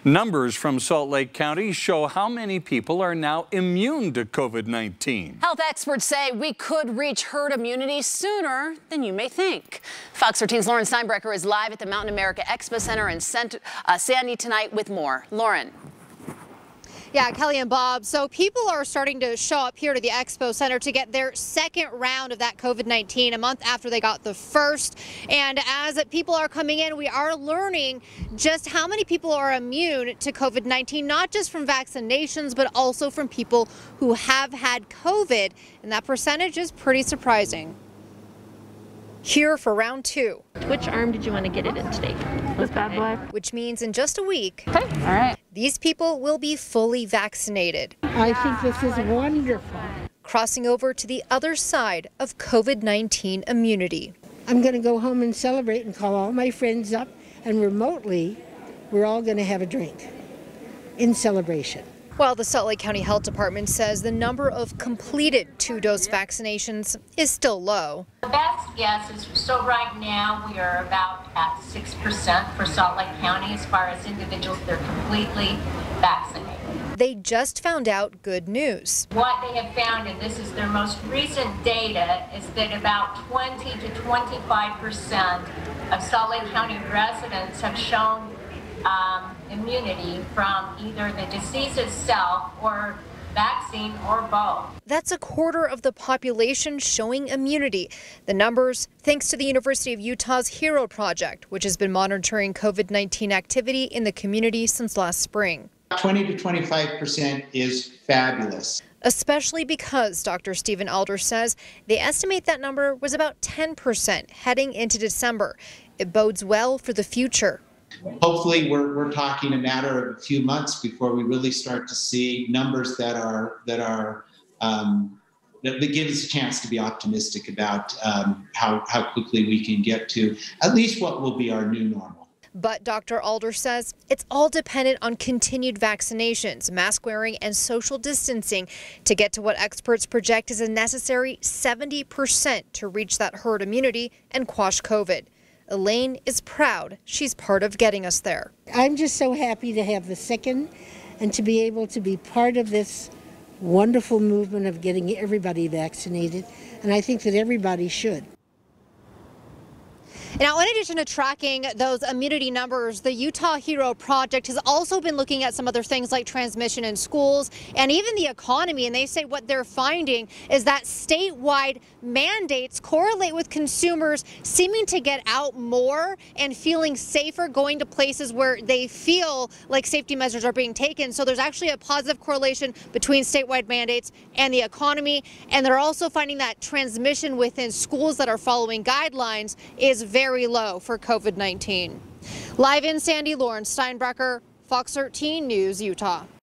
Numbers from Salt Lake County show how many people are now immune to COVID-19. Health experts say we could reach herd immunity sooner than you may think. Fox 13's Lauren Steinbrecher is live at the Mountain America Expo Center in Sandy tonight with more. Lauren. Yeah, Kelly and Bob. So people are starting to show up here to the Expo Center to get their second round of that COVID-19 a month after they got the first. And as people are coming in, we are learning just how many people are immune to COVID-19, not just from vaccinations, but also from people who have had COVID. And that percentage is pretty surprising. Here for round two. Which arm did you want to get it in today? This bad boy? Which means in just a week, Okay, all right. These people will be fully vaccinated. I think this is wonderful. Crossing over to the other side of COVID-19 immunity. I'm going to go home and celebrate and call all my friends up, and remotely, we're all going to have a drink in celebration. While the Salt Lake County Health Department says the number of completed two-dose vaccinations is still low. The best guess is, so right now we are about at 6% for Salt Lake County as far as individuals that are completely vaccinated. They just found out good news. What they have found, and this is their most recent data, is that about 20 to 25% of Salt Lake County residents have shown immunity from either the disease itself or vaccine or both. That's a quarter of the population showing immunity. The numbers thanks to the University of Utah's HERO project, which has been monitoring COVID-19 activity in the community since last spring. 20 to 25% is fabulous. Especially because Dr. Stephen Alder says they estimate that number was about 10% heading into December. It bodes well for the future. Hopefully we're talking a matter of a few months before we really start to see numbers that give us a chance to be optimistic about how quickly we can get to at least what will be our new normal. But Dr. Alder says it's all dependent on continued vaccinations, mask wearing, and social distancing to get to what experts project is a necessary 70% to reach that herd immunity and quash COVID. Elaine is proud she's part of getting us there. I'm just so happy to have the second and to be able to be part of this wonderful movement of getting everybody vaccinated, and I think that everybody should. Now, in addition to tracking those immunity numbers, the Utah HERO project has also been looking at some other things like transmission in schools and even the economy. And they say what they're finding is that statewide mandates correlate with consumers seeming to get out more and feeling safer going to places where they feel like safety measures are being taken. So there's actually a positive correlation between statewide mandates and the economy. And they're also finding that transmission within schools that are following guidelines is very low for COVID-19. Live in Sandy, Lauren Steinbrecher, Fox 13 News, Utah.